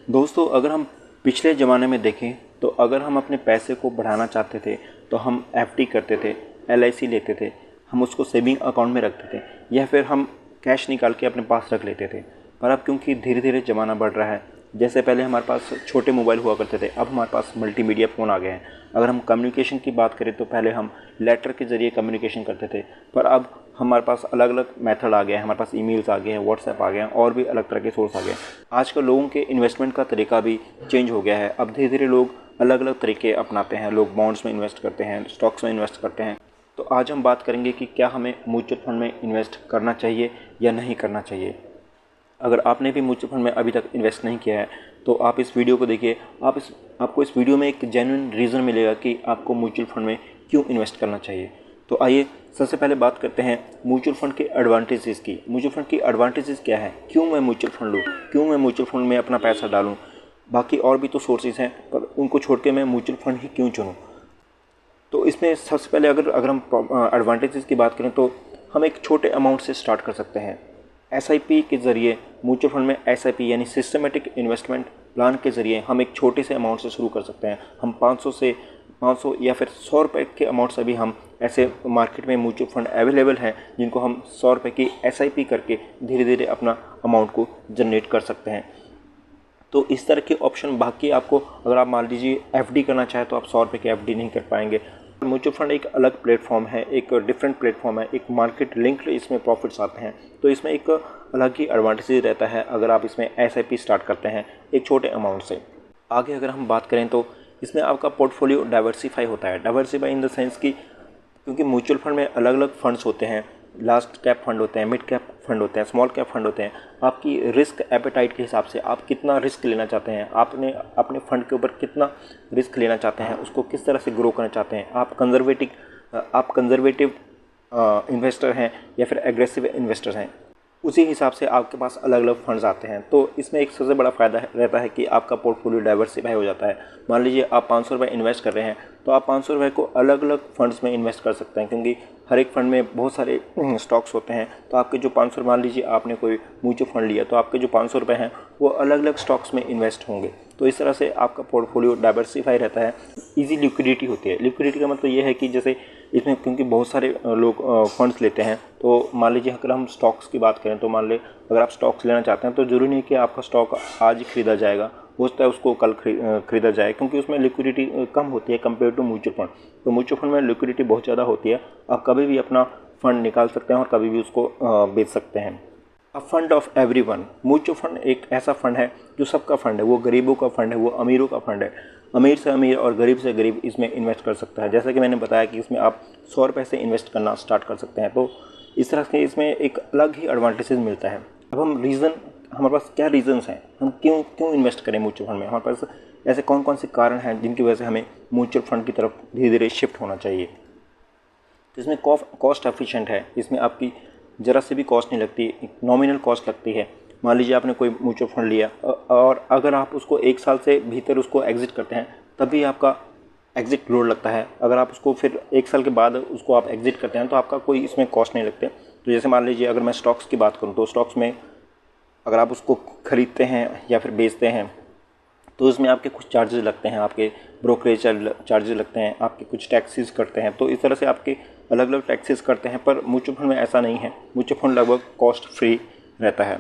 दोस्तों, अगर हम पिछले ज़माने में देखें तो अगर हम अपने पैसे को बढ़ाना चाहते थे तो हम एफडी करते थे, एलआईसी लेते थे, हम उसको सेविंग अकाउंट में रखते थे या फिर हम कैश निकाल के अपने पास रख लेते थे। पर अब क्योंकि धीरे धीरे ज़माना बढ़ रहा है, जैसे पहले हमारे पास छोटे मोबाइल हुआ करते थे, अब हमारे पास मल्टीमीडिया फ़ोन आ गए हैं। अगर हम कम्युनिकेशन की बात करें तो पहले हम लेटर के ज़रिए कम्युनिकेशन करते थे, पर अब हमारे पास अलग अलग मेथड आ गए हैं। हमारे पास ईमेल्स आ गए हैं, व्हाट्सएप आ गए हैं और भी अलग तरह के सोर्स आ गए हैं। आजकल लोगों के इन्वेस्टमेंट का तरीका भी चेंज हो गया है। अब धीरे धीरे लोग अलग अलग तरीके अपनाते हैं। लोग बॉन्ड्स में इन्वेस्ट करते हैं, स्टॉक्स में इन्वेस्ट करते हैं। तो आज हम बात करेंगे कि क्या हमें म्यूचुअल फंड में इन्वेस्ट करना चाहिए या नहीं करना चाहिए। अगर आपने भी म्यूचुअल फंड में अभी तक इन्वेस्ट नहीं किया है तो आप इस वीडियो को देखिए। आपको इस वीडियो में एक जेन्युइन रीज़न मिलेगा कि आपको म्यूचुअल फंड में क्यों इन्वेस्ट करना चाहिए। तो आइए सबसे पहले बात करते हैं म्यूचुअल फंड के एडवांटेजेस की। म्यूचुअल फंड की एडवांटेजेस क्या है, क्यों मैं म्यूचुअल फंड लूँ, क्यों मैं म्यूचुअल फंड में अपना पैसा डालूँ। बाकी और भी तो सोर्सेज हैं, पर उनको छोड़ के मैं म्यूचुअल फंड ही क्यों चुनूँ। तो इसमें सबसे पहले अगर हम एडवांटेजेस की बात करें तो हम एक छोटे अमाउंट से स्टार्ट कर सकते हैं। एसआईपी के ज़रिए म्यूचुअल फंड में एसआईपी यानी सिस्टमेटिक इन्वेस्टमेंट प्लान के ज़रिए हम एक छोटे से अमाउंट से शुरू कर सकते हैं। हम 500 या फिर 100 रुपये के अमाउंट से भी हम ऐसे मार्केट में म्यूचुअल फंड अवेलेबल हैं जिनको हम 100 रुपये की एसआईपी करके धीरे धीरे अपना अमाउंट को जनरेट कर सकते हैं। तो इस तरह के ऑप्शन बाकी आपको, अगर आप मान लीजिए एफडी करना चाहें तो आप 100 रुपये की एफडी नहीं कर पाएंगे। म्यूचुअल फंड एक अलग प्लेटफॉर्म है, एक डिफरेंट प्लेटफॉर्म है, एक मार्केट लिंक्ड इसमें प्रॉफिट्स आते हैं। तो इसमें एक अलग ही एडवांटेज रहता है अगर आप इसमें एसआईपी स्टार्ट करते हैं एक छोटे अमाउंट से। आगे अगर हम बात करें तो इसमें आपका पोर्टफोलियो डाइवर्सिफाई होता है। डाइवर्सिफाई इन द सेंस कि क्योंकि म्यूचुअल फंड में अलग अलग फंड्स होते हैं, लार्ज कैप फंड होते हैं, मिड कैप फंड होते हैं, स्मॉल कैप फंड होते हैं। आपकी रिस्क एपेटाइट के हिसाब से आप कितना रिस्क लेना चाहते हैं, आपने अपने फंड के ऊपर कितना रिस्क लेना चाहते हैं, उसको किस तरह से ग्रो करना चाहते हैं। आप कंजर्वेटिव इन्वेस्टर हैं या फिर एग्रेसिव इन्वेस्टर हैं, उसी हिसाब से आपके पास अलग अलग फंड्स आते हैं। तो इसमें एक सबसे बड़ा फ़ायदा रहता है कि आपका पोर्टफोलियो डाइवर्सिफाई हो जाता है। मान लीजिए आप 500 रुपये इन्वेस्ट कर रहे हैं तो आप 500 रुपये को अलग अलग फंड्स में इन्वेस्ट कर सकते हैं, क्योंकि हर एक फंड में बहुत सारे स्टॉक्स होते हैं। तो आपके जो 500, मान लीजिए आपने कोई म्यूचुअल फंड लिया तो आपके जो 500 रुपये हैं वो अलग अलग स्टॉक्स में इन्वेस्ट होंगे। तो इस तरह से आपका पोर्टफोलियो डाइवर्सिफाई रहता है। ईजी लिक्विडिटी होती है। लिक्विडिटी का मतलब ये है कि जैसे इसमें क्योंकि बहुत सारे लोग फंड्स लेते हैं, तो मान लीजिए अगर हम स्टॉक्स की बात करें तो मान ले अगर आप स्टॉक्स लेना चाहते हैं तो ज़रूरी नहीं कि आपका स्टॉक आज ही खरीदा जाएगा, हो सकता है उसको कल खरीदा जाए, क्योंकि उसमें लिक्विडिटी कम होती है कंपेयर टू म्यूचुअल फंड। तो म्यूचुअल फंड में लिक्विडिटी बहुत ज़्यादा होती है। आप कभी भी अपना फंड निकाल सकते हैं और कभी भी उसको बेच सकते हैं। A fund of everyone, mutual fund एक ऐसा फंड है जो सबका फंड है। वो गरीबों का फंड है, वो अमीरों का फंड है। अमीर से अमीर और गरीब से गरीब इसमें इन्वेस्ट कर सकता है। जैसा कि मैंने बताया कि इसमें आप 100 रुपये से इन्वेस्ट करना स्टार्ट कर सकते हैं। तो इस तरह से इसमें एक अलग ही एडवांटेजेस मिलता है। अब हमारे पास क्या रीज़न्स हैं, हम क्यों इन्वेस्ट करें म्यूचुअल फंड में। हमारे पास ऐसे कौन कौन से कारण हैं जिनकी वजह से हमें म्यूचुअल फंड की तरफ धीरे धीरे शिफ्ट होना चाहिए। तो इसमें कॉस्ट एफिशिएंट है। इसमें आपकी ज़रा से भी कॉस्ट नहीं लगती, नॉमिनल कॉस्ट लगती है। मान लीजिए आपने कोई म्यूचुअल फंड लिया और अगर आप उसको 1 साल से भीतर उसको एग्जिट करते हैं तभी आपका एग्जिट लोड लगता है। अगर आप उसको फिर 1 साल के बाद उसको आप एग्जिट करते हैं तो आपका कोई इसमें कॉस्ट नहीं लगते। तो जैसे मान लीजिए अगर मैं स्टॉक्स की बात करूँ तो स्टॉक्स में अगर आप उसको खरीदते हैं या फिर बेचते हैं तो उसमें आपके कुछ चार्जेस लगते हैं, आपके ब्रोकरेज चार्जेस लगते हैं, आपके कुछ टैक्सेस करते हैं। तो इस तरह से आपके अलग अलग टैक्सेस करते हैं। पर म्यूचुअल फंड में ऐसा नहीं है। म्यूचुअल फंड लगभग कॉस्ट फ्री रहता है।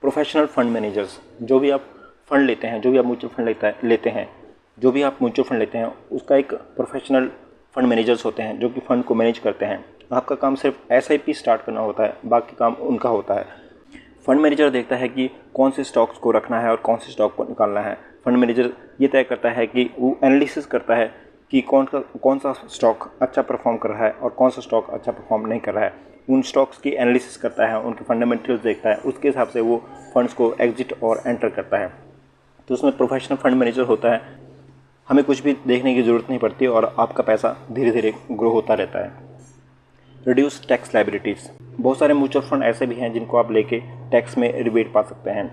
प्रोफेशनल फंड मैनेजर्स, जो भी आप फंड लेते हैं, जो भी आप म्यूचुअल फंड लेते हैं उसका एक प्रोफेशनल फंड मैनेजर्स होते हैं जो कि फ़ंड को मैनेज करते हैं। आपका काम सिर्फ एसआईपी स्टार्ट करना होता है, बाकी काम उनका होता है। फंड मैनेजर देखता है कि कौन से स्टॉक्स को रखना है और कौन से स्टॉक को निकालना है। फंड मैनेजर ये तय करता है कि वो एनालिसिस करता है कि कौन सा स्टॉक अच्छा परफॉर्म कर रहा है और कौन सा स्टॉक अच्छा परफॉर्म नहीं कर रहा है। उन स्टॉक्स की एनालिसिस करता है, उनके फंडामेंटल्स देखता है, उसके हिसाब से वो फंड्स को एग्जिट और एंटर करता है। तो उसमें प्रोफेशनल फंड मैनेजर होता है। हमें कुछ भी देखने की ज़रूरत नहीं पड़ती और आपका पैसा धीरे धीरे ग्रो होता रहता है। रिड्यूस टैक्स लायबिलिटीज़, बहुत सारे म्यूचुअल फंड ऐसे भी हैं जिनको आप लेके टैक्स में रिबेट पा सकते हैं।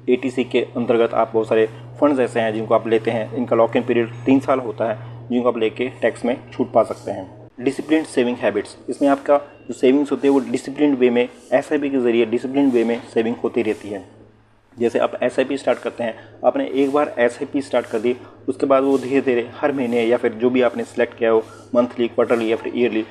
एटीसी के अंतर्गत आप बहुत सारे फंड्स ऐसे हैं जिनको आप लेते हैं, इनका लॉक इन पीरियड 3 साल होता है, जिनको आप लेके टैक्स में छूट पा सकते हैं। डिसिप्लिन सेविंग हैबिट्स, इसमें आपका जो सेविंग्स होती है वो डिसिप्लिन वे में, एसआईपी के ज़रिए डिसिप्लिन वे में सेविंग होती रहती है। जैसे आप SIP स्टार्ट करते हैं, आपने एक बार SIP स्टार्ट कर दी, उसके बाद वो धीरे धीरे हर महीने या फिर जो भी आपने सेलेक्ट किया हो, मंथली, क्वार्टरली या फिर ईयरली,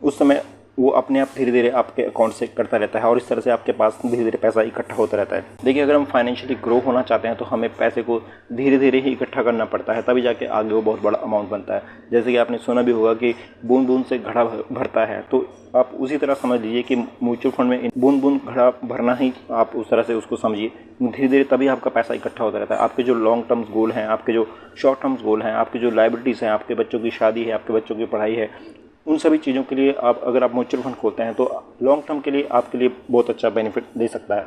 उस समय वो अपने आप धीरे धीरे आपके अकाउंट से कटता रहता है और इस तरह से आपके पास धीरे धीरे पैसा इकट्ठा होता रहता है। देखिए, अगर हम फाइनेंशियली ग्रो होना चाहते हैं तो हमें पैसे को धीरे धीरे ही इकट्ठा करना पड़ता है, तभी जाके आगे वो बहुत बड़ा अमाउंट बनता है। जैसे कि आपने सुना भी होगा कि बूंद बूंद से घड़ा भरता है, तो आप उसी तरह समझ लीजिए कि म्यूचुअल फंड में बूंद बूंद घड़ा भरना ही आप उस तरह से उसको समझिए। धीरे धीरे तभी आपका पैसा इकट्ठा होता रहता है। आपके जो लॉन्ग टर्म्स गोल हैं, आपके जो शॉर्ट टर्म्स गोल हैं, आपकी जो लाइबिलिटीज़ हैं, आपके बच्चों की शादी है, आपके बच्चों की पढ़ाई है, उन सभी चीज़ों के लिए अगर आप म्यूचुअल फंड खोलते हैं तो लॉन्ग टर्म के लिए आपके लिए बहुत अच्छा बेनिफिट दे सकता है।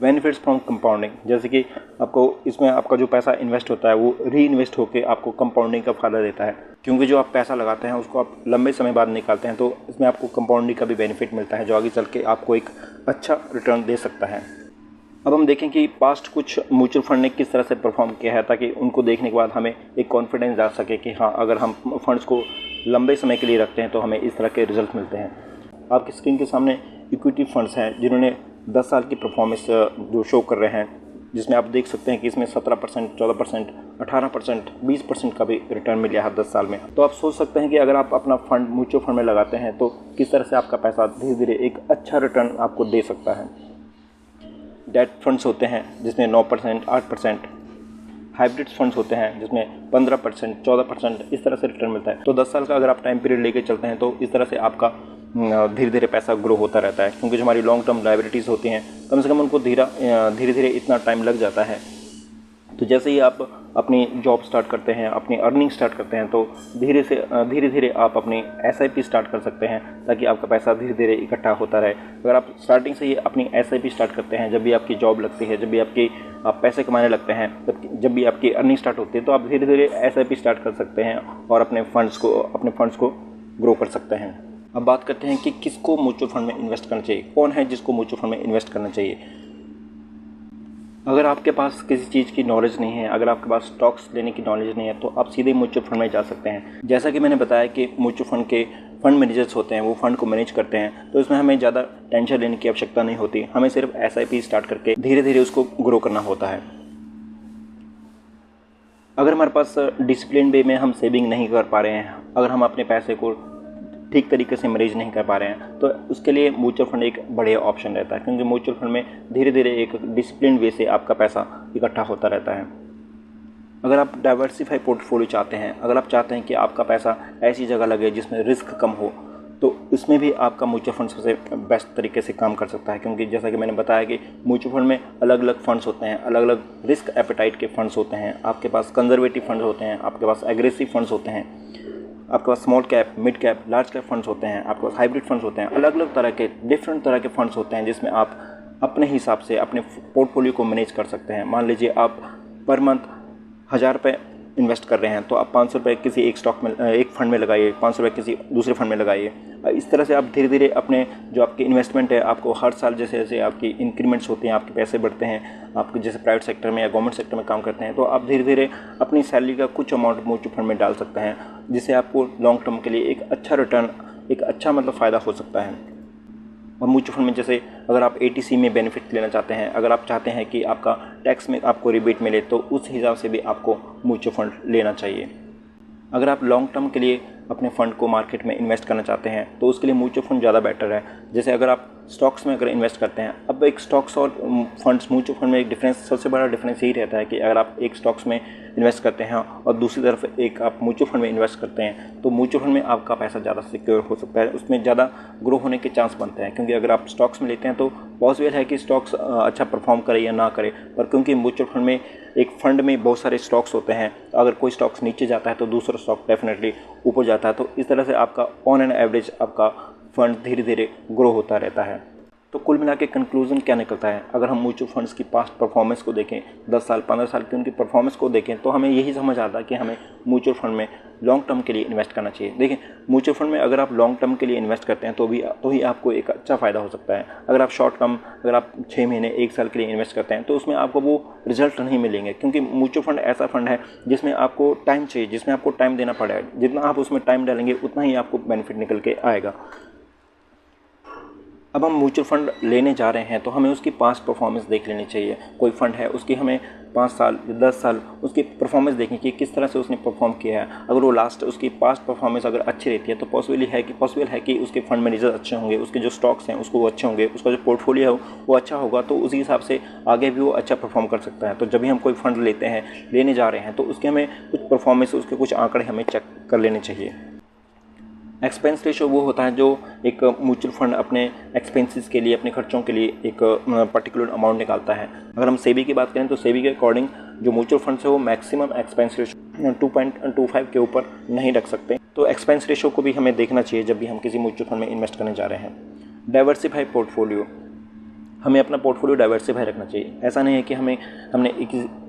बेनिफिट्स फ्रॉम कंपाउंडिंग, जैसे कि आपको इसमें आपका जो पैसा इन्वेस्ट होता है वो री इन्वेस्ट होकर आपको कंपाउंडिंग का फ़ायदा देता है, क्योंकि जो आप पैसा लगाते हैं उसको आप लंबे समय बाद निकालते हैं, तो इसमें आपको कंपाउंडिंग का भी बेनिफिट मिलता है जो आगे चल के आपको एक अच्छा रिटर्न दे सकता है। अब हम देखें कि पास्ट कुछ म्यूचुअल फंड ने किस तरह से परफॉर्म किया है, ताकि उनको देखने के बाद हमें एक कॉन्फिडेंस आ सके कि हाँ, अगर हम फंड्स को लंबे समय के लिए रखते हैं तो हमें इस तरह के रिजल्ट मिलते हैं। आपकी स्क्रीन के सामने इक्विटी फंड्स हैं जिन्होंने 10 साल की परफॉर्मेंस जो शो कर रहे हैं, जिसमें आप देख सकते हैं कि इसमें 17%, 14%, 18%, 20% का भी रिटर्न मिला है 10 साल में। तो आप सोच सकते हैं कि अगर आप अपना फंड म्यूचुअल फंड में लगाते हैं तो किस तरह से आपका पैसा धीरे धीरे एक अच्छा रिटर्न आपको दे सकता है। डेट फंड्स होते हैं जिसमें 9%, 8%, हाइब्रिड फंड्स होते हैं जिसमें 15%, 14% इस तरह से रिटर्न मिलता है। तो 10 साल का अगर आप टाइम पीरियड लेके चलते हैं तो इस तरह से आपका धीरे धीरे पैसा ग्रो होता रहता है, क्योंकि जो हमारी लॉन्ग टर्म लायबिलिटीज़ होती हैं कम से कम उनको धीरे धीरे इतना टाइम लग जाता है। तो जैसे ही आप अपनी जॉब स्टार्ट करते हैं, अपनी अर्निंग स्टार्ट करते हैं, तो धीरे धीरे आप अपनी SIP स्टार्ट कर सकते हैं ताकि आपका पैसा धीरे धीरे इकट्ठा होता रहे। अगर आप स्टार्टिंग से ही अपनी SIP स्टार्ट करते हैं, जब भी आपकी जॉब लगती है, जब भी आप पैसे कमाने लगते हैं, जब भी आपकी अर्निंग स्टार्ट होती है, तो आप धीरे धीरे SIP स्टार्ट कर सकते हैं और अपने फंड्स को ग्रो कर सकते हैं। अब बात करते हैं कि किसको म्यूचुअल फंड में इन्वेस्ट करना चाहिए, कौन है जिसको म्यूचुअल फंड में इन्वेस्ट करना चाहिए। अगर आपके पास किसी चीज़ की नॉलेज नहीं है, अगर आपके पास स्टॉक्स लेने की नॉलेज नहीं है, तो आप सीधे म्यूचुअल फंड में जा सकते हैं। जैसा कि मैंने बताया कि म्यूचुअल फंड के फंड मैनेजर्स होते हैं, वो फंड को मैनेज करते हैं, तो इसमें हमें ज़्यादा टेंशन लेने की आवश्यकता नहीं होती। हमें सिर्फ SIP स्टार्ट करके धीरे धीरे उसको ग्रो करना होता है। अगर हमारे पास डिसिप्लिन वे में हम सेविंग नहीं कर पा रहे हैं, अगर हम अपने पैसे को ठीक तरीके से मैनेज नहीं कर पा रहे हैं, तो उसके लिए म्यूचुअल फंड एक बढ़िया ऑप्शन रहता है, क्योंकि म्यूचुअल फंड में धीरे धीरे एक डिसिप्लिन वे से आपका पैसा इकट्ठा होता रहता है। अगर आप डाइवर्सिफाई पोर्टफोलियो चाहते हैं, अगर आप चाहते हैं कि आपका पैसा ऐसी जगह लगे जिसमें रिस्क कम हो, तो इसमें भी आपका म्यूचुअल फंड सबसे बेस्ट तरीके से काम कर सकता है, क्योंकि जैसा कि मैंने बताया कि म्यूचुअल फंड में अलग अलग फंड्स होते हैं, अलग अलग रिस्क एपेटाइट के फंड्स होते हैं। आपके पास कंजर्वेटिव फंड्स होते हैं, आपके पास एग्रेसिव फंड्स होते हैं, आपके पास small cap, mid cap, large cap funds होते हैं, आपके पास हाइब्रिड फंड्स होते हैं। अलग अलग तरह के डिफरेंट तरह के फंड्स होते हैं जिसमें आप अपने हिसाब से अपने पोर्टफोलियो को मैनेज कर सकते हैं। मान लीजिए आप पर मंथ 1000 रुपये इन्वेस्ट कर रहे हैं, तो आप 500 रुपये किसी एक स्टॉक में, एक फंड में लगाइए, 500 रुपये किसी दूसरे फंड में लगाइए। इस तरह से आप धीरे धीरे अपने जो आपकी इन्वेस्टमेंट है, आपको हर साल जैसे जैसे आपकी इंक्रीमेंट्स होती हैं, आपके पैसे बढ़ते हैं, आपके जैसे प्राइवेट सेक्टर में या गवर्नमेंट सेक्टर में काम करते हैं, तो आप धीरे धीरे अपनी सैलरी का कुछ अमाउंट म्यूचुअल फंड में डाल सकते हैं, जिससे आपको लॉन्ग टर्म के लिए एक अच्छा रिटर्न, एक अच्छा फ़ायदा हो सकता है। और म्यूचुअल फंड में जैसे अगर आप ATC में बेनिफिट लेना चाहते हैं, अगर आप चाहते हैं कि आपका टैक्स में आपको रिबेट मिले, तो उस हिसाब से भी आपको म्यूचुअल फंड लेना चाहिए। अगर आप लॉन्ग टर्म के लिए अपने फ़ंड को मार्केट में इन्वेस्ट करना चाहते हैं, तो उसके लिए म्यूचुअल फंड ज़्यादा बेटर है। जैसे अगर आप स्टॉक्स में अगर इन्वेस्ट करते हैं, अब एक स्टॉक्स और फंड्स, म्यूचुअल फंड में एक डिफरेंस, सबसे बड़ा डिफरेंस यही रहता है कि अगर आप एक स्टॉक्स में इन्वेस्ट करते हैं और दूसरी तरफ एक आप म्यूचुअल फंड में इन्वेस्ट करते हैं, तो म्यूचुअल फंड में आपका पैसा ज़्यादा सिक्योर हो सकता है, उसमें ज़्यादा ग्रो होने के चांस बनते हैं। क्योंकि अगर आप स्टॉक्स में लेते हैं तो पॉसिबल है कि स्टॉक्स अच्छा परफॉर्म करे या ना करे, पर क्योंकि म्यूचुअल फंड में एक फंड में बहुत सारे स्टॉक्स होते हैं, अगर कोई स्टॉक्स नीचे जाता है तो दूसरा स्टॉक डेफिनेटली ऊपर जाता है। तो इस तरह से आपका ऑन एन एवरेज आपका फंड धीरे धीरे ग्रो होता रहता है। तो कुल मिला के कंक्लूजन क्या निकलता है, अगर हम म्यूचुअल फंड्स की पास्ट परफॉर्मेंस को देखें, 10 साल 15 साल की उनकी परफॉर्मेंस को देखें, तो हमें यही समझ आता है कि हमें म्यूचुअल फंड में लॉन्ग टर्म के लिए इन्वेस्ट करना चाहिए। देखिए, म्यूचुअल फंड में अगर आप लॉन्ग टर्म के लिए इन्वेस्ट करते हैं तो ही आपको एक अच्छा फ़ायदा हो सकता है। अगर आप शॉर्ट टर्म, अगर आप 6 महीने 1 साल के लिए इन्वेस्ट करते हैं, तो उसमें आपको वो रिजल्ट नहीं मिलेंगे, क्योंकि म्यूचुअल फंड ऐसा फंड है जिसमें आपको टाइम चाहिए, जिसमें आपको टाइम देना पड़ेगा। जितना आप उसमें टाइम डालेंगे उतना ही आपको बेनिफिट निकल के आएगा। अब हम म्यूचुअल फंड लेने जा रहे हैं तो हमें उसकी पास्ट परफॉर्मेंस देख लेनी चाहिए। कोई फंड है उसकी हमें 5 साल या 10 साल उसकी परफॉर्मेंस देखनी चाहिए, किस तरह से उसने परफॉर्म किया है। अगर वो उसकी पास्ट परफॉर्मेंस अगर अच्छी रहती है तो पॉसिबल है कि उसके फंड मैनेजर अच्छे होंगे, उसके जो स्टॉक्स हैं उसको वो अच्छे होंगे, उसका जो पोर्टफोलियो है वो अच्छा होगा, तो उसी हिसाब से आगे भी वो अच्छा परफॉर्म कर सकता है। तो जब भी हम कोई फंड लेने जा रहे हैं तो उसके हमें कुछ परफॉर्मेंस, उसके कुछ आंकड़े हमें चेक कर लेने चाहिए। एक्सपेंस रेशो वो होता है जो एक म्यूचुअल फंड अपने एक्सपेंसेस के लिए, अपने खर्चों के लिए एक पर्टिकुलर अमाउंट निकालता है। अगर हम सेबी की बात करें तो सेबी के अकॉर्डिंग जो म्यूचुअल फंड्स है वो मैक्सिमम एक्सपेंस रेशो 2.25 के ऊपर नहीं रख सकते। तो एक्सपेंस रेशो को भी हमें देखना चाहिए जब भी हम किसी म्यूचुअल फंड में इन्वेस्ट करने जा रहे हैं। डाइवर्सिफाई पोर्टफोलियो, हमें अपना पोर्टफोलियो डाइवर्सिफाई रखना चाहिए। ऐसा नहीं है कि हमने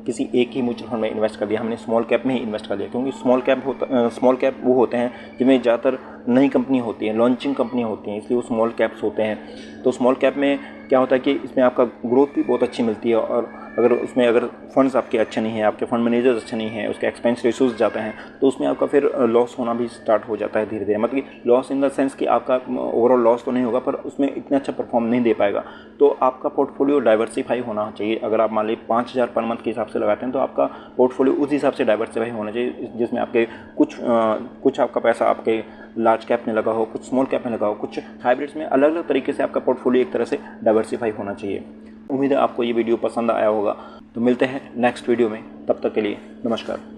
किसी एक ही म्यूचुअल फंड में इन्वेस्ट कर दिया, हमने स्मॉल कैप में ही इन्वेस्ट कर दिया, क्योंकि स्मॉल कैप वो होते हैं जिनमें ज़्यादातर नई कंपनी होती हैं, लॉन्चिंग कंपनियाँ होती हैं, इसलिए वो स्मॉल कैप्स होते हैं। तो स्मॉल कैप में क्या होता है कि इसमें आपका ग्रोथ भी बहुत अच्छी मिलती है, और अगर फंड्स आपके अच्छे नहीं हैं, आपके फंड मैनेजर्स अच्छे नहीं हैं, उसके एक्सपेंस रेशोज जाते हैं, तो उसमें आपका फिर लॉस होना भी स्टार्ट हो जाता है धीरे धीरे। मतलब कि लॉस इन द सेंस कि आपका ओवरऑल लॉस तो नहीं होगा, पर उसमें इतना अच्छा परफॉर्म नहीं दे पाएगा। तो आपका पोर्टफोलियो डाइवर्सिफाई होना चाहिए। अगर आप मान लीजिए 5,000 पर मंथ के हिसाब से लगाते हैं तो आपका पोर्टफोलियो उस हिसाब से डाइवर्सिफाई होना चाहिए, जिसमें आपके कुछ आपका पैसा आपके लार्ज कैप में लगा हो, कुछ स्मॉल कैप में लगा हो, कुछ हाइब्रिड्स में, अलग अलग तरीके से आपका पोर्टफोलियो एक तरह से डाइवर्सिफाई होना चाहिए। उम्मीद है आपको ये वीडियो पसंद आया होगा। तो मिलते हैं नेक्स्ट वीडियो में, तब तक के लिए नमस्कार।